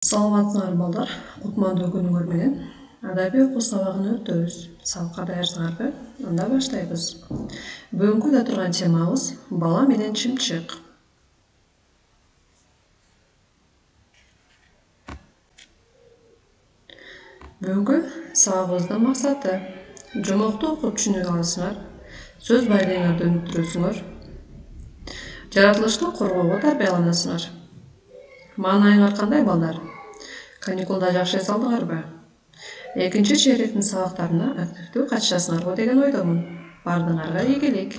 Саламатсыңар балдар, кутмандуу күнүңөр менен адабий окуу сабагын өтөбүз. Сабакка даярсыңарбы? Анда баштайбыз. Бүгүнкү да турган темабыз бала менен чымчык. Бүгүнкү сабагыбыздын максаты жомокту окуп түшүнүп аласыңар, сөз байлыгыңарды өнүктүрөсүңөр, жаратылышты коргоого тарбияланасыңар. Маанайыңар кандай балдар? Каникулда жакшы эс алдыңарбы? Экинчи чейректин сабактарына активдүү катышасыңарбы деген ойдомун. Бардыгыңарга ийгилик.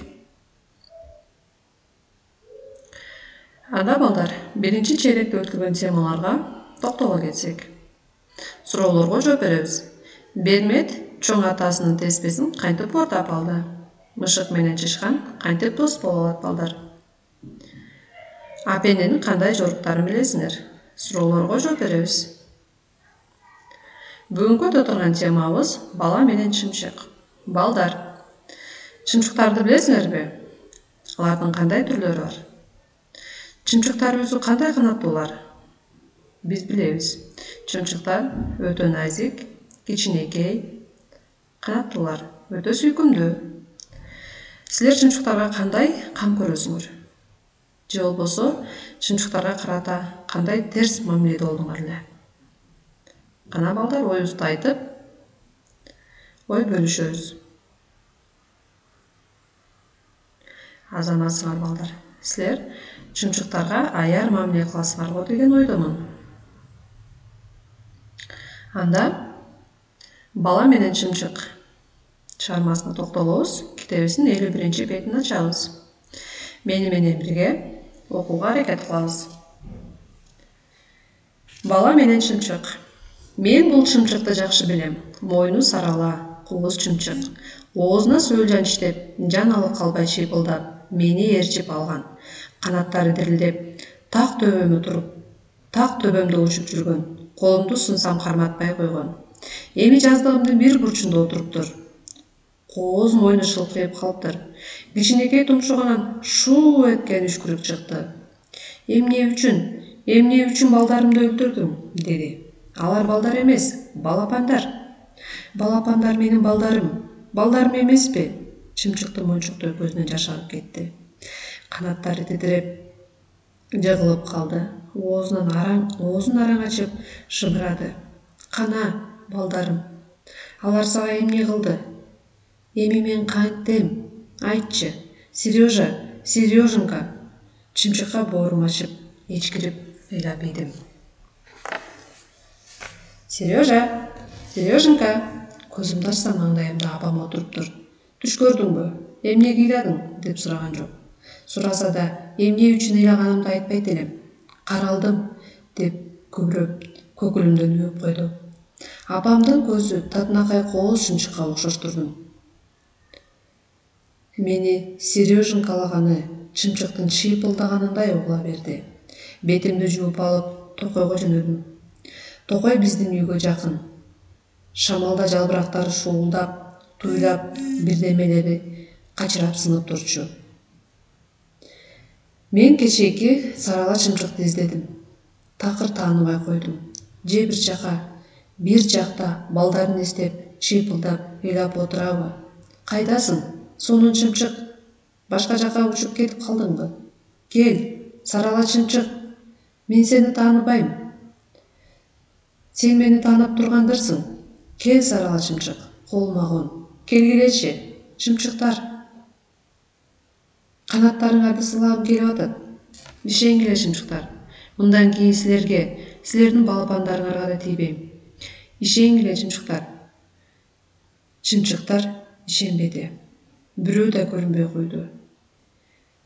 Анда балдар, биринчи чейректе өткөргөн темаларга токтоло кетсек. Суроолорго жооп беребиз. Бермет чоң атасынын теспесин кантип ортоп алды? Мышык менен чычкан кантип дос боло алат балдар? Апененин кандай жоруктарын билесиңер? Суроолорго жооп беребиз. Бүгүнкү турган темабыз бала менен чымчык. Балдар, чымчыктарды билесиңерби? Алардын кандай түрлөрү бар? Чымчыктар өзү кандай канаттуулар? Биз билебиз. Чымчыктар өтө назик, кичинекей, канаттуулар, өтө сүйкүмдүү. Силер чымчыктарга кандай кам көрөсүңөр? Же болбосо чымчыктарга карата кандай терс мамиледе болдуңар эле? Кана балдар, оюңузду айтып, ой бөлүшөбүз. Азаматсыңар балдар. Силер чымчыктарга аяр мамиле кыласыңарбы деген ойдомун. Анда бала менен чымчык чыгармасына токтолобуз. Китебибиздин 51 бетин ачабыз. Мени менен бирге окууга аракет кылабыз. Бала менен чымчык. Мен бул чымчыкты жакшы билем. Мойну сарала, кооз чымчык. Оозуна сөөлжан иштеп, жан алып калбай чыйпылдап, мени ээрчип алган. Канаттары дирилдеп, так төбөмдө учуп жүргөн. Колумду сунсам карматпай койгон. Эми жаздыгымдын бир бурчунда отуруптур. Кооз мойну шылкыйып калыптыр. Кичинекей тумшугунан шуу эткен үшкүрүк чыкты. Эмне үчүн балдарымды өлтүрдүң? Деди. Алар балдар эмес, балапандар. Балапандар менин балдарым. Балдарым эмеспи? Чымчыктын мончоктуу көзүнөн жаш агып кетти. Канаттары титиреп, жыгылып калды. Оозун араң ачып шымырады. Кана, балдарым. Алар сага эмне кылды? Эми мен кантем? Айтчы. Сереженька. Чымчыкка боорум ачып, ичкирип ыйлап ийдим. Сереженька. Көзүмдү ачсам маңдайымда апам отуруптур. Түш көрдүңбү? Эмнеге ыйладың? Деп сураган жок. Сураса да, эмне үчүн ыйлаганымды айтпайт элем. Каралдым, деп күбүрөп, көкүлүмдөн өөп койду. Апамдын көзү татынакай кооз чымчыкка окшоштурдум. Мени Сереженькалаганы чымчыктын чыйпылдаганындай угула берди. Бетимди жууп алып, токойго жөнөдүм. Токой биздин үйгө жакын. Шамалда жалбырактары шуулдап, туйлап, бирдемелери качырап сынып турчу. Мен кечээки сарала чымчыкты издедим. Такыр тааныбай койдум. Же бир жакта балдарын эстеп, чыйпылдап, ыйлап отурабы? Кайдасың? Сонун чымчык. Башка жака учуп кетип калдыңбы? Кел, сарала чымчык. Мен сени тааныбайм. Сен мени таанып тургандырсың. Кел, сарала чымчык. Колума кон. Келгилечи, чымчыктар. Канаттарыңарды сылагым келип атат. Ишенгиле, чымчыктар. Мындан кийин силердин балапандарыңарга да тийбейм. Ишенгиле, чымчыктар. Чымчыктар ишенбеди. Бирөө да көрүнбөй койду.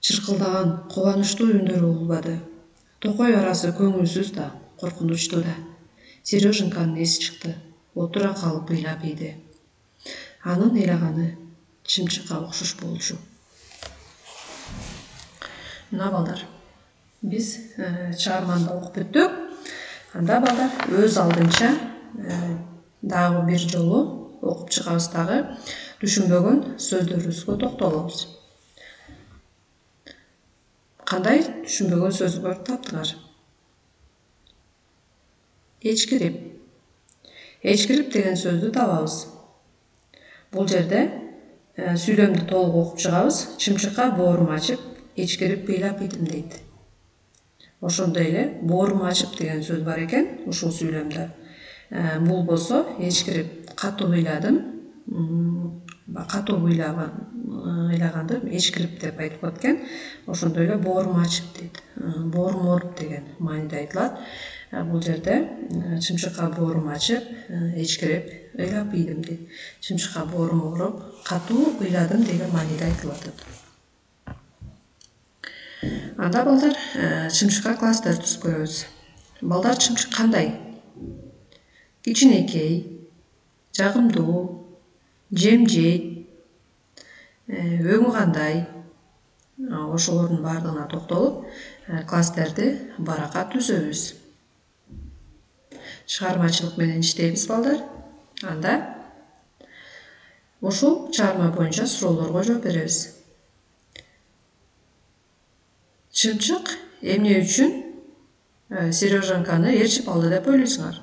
Чыркылдаган, кубанычтуу үндөрү угулбады. Токой арасы көңүлсүз да, коркунучтуу да. Сереженьканын эси чыкты. Отура калып ыйлап ийди. Анын ыйлаганы чымчыкка окшош болчу. Мына балдар, биз чыгарманы окуп бүттүк. Анда балдар өз алдынча дагы бир жолу окуп чыгабыз дагы түшүнбөгөн сөздөрүбүзгө токтолобуз. Кандай түшүнбөгөн сөздөр таптыңар? Эчкирип. Эчкирип деген сөздү табабыз. Бул жерде сүйлөмдү толук окуп чыгабыз. Чымчыкка бооруму ачып, эчкирип ыйлап ийдим дейт. Ошондой эле бооруму ачып деген сөз бар экен ушул сүйлөмдө. Бул болсо эчкирип катуу ыйладым. Катуу ыйлаганды эчкирип деп айтып коет экен. Ошондой эле бооруму ачып дейт. Боорум ооруп деген мааниде айтылат. Бул жерде чымчыкка бооруму ачып, эчкирип ыйлап ийдим дейт. Чымчыкка боорум ооруп, катуу ыйладым деген мааниде айтылат. Анда балдар чымчыкка класстер түзүп көрөбүз. Балдар чымчык кандай? Кичинекей, жагымдуу, жем жейт, өңү кандай? Ошолордун баардыгына токтолуп, класстерди баракат түзөбүз. Чыгармачылык менен иштейбиз балдар. Анда ушул чыгарма боюнча суроолорго жооп беребиз. Чымчык эмне үчүн Сережанканы ээрчип алды деп ойлойсуңар?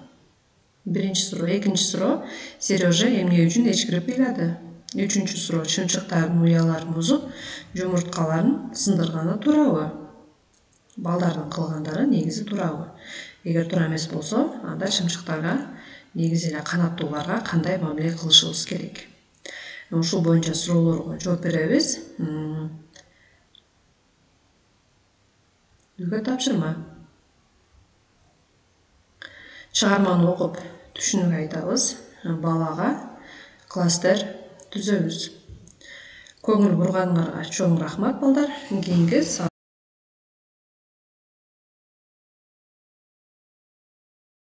Биринчи суроо. Экинчи суроо. Сережа эмне үчүн эчкирип ыйлады? Үчүнчү суроо. Чымчыктардын уяларын бузуп, жумурткаларын сындырганы туурабы? Балдардын кылгандары негизи туурабы? Эгер туура эмес болсо, анда чымчыктарга, негизи эле канаттууларга кандай мамиле кылышыбыз керек? Ушул боюнча суроолорго жооп беребиз. Үйгө тапшырма. Чыгарманы окуп түшүнүк айтабыз. Балага класстер түзөбүз. Көңүл бурганыңарга чоң рахмат балдар. Кийинки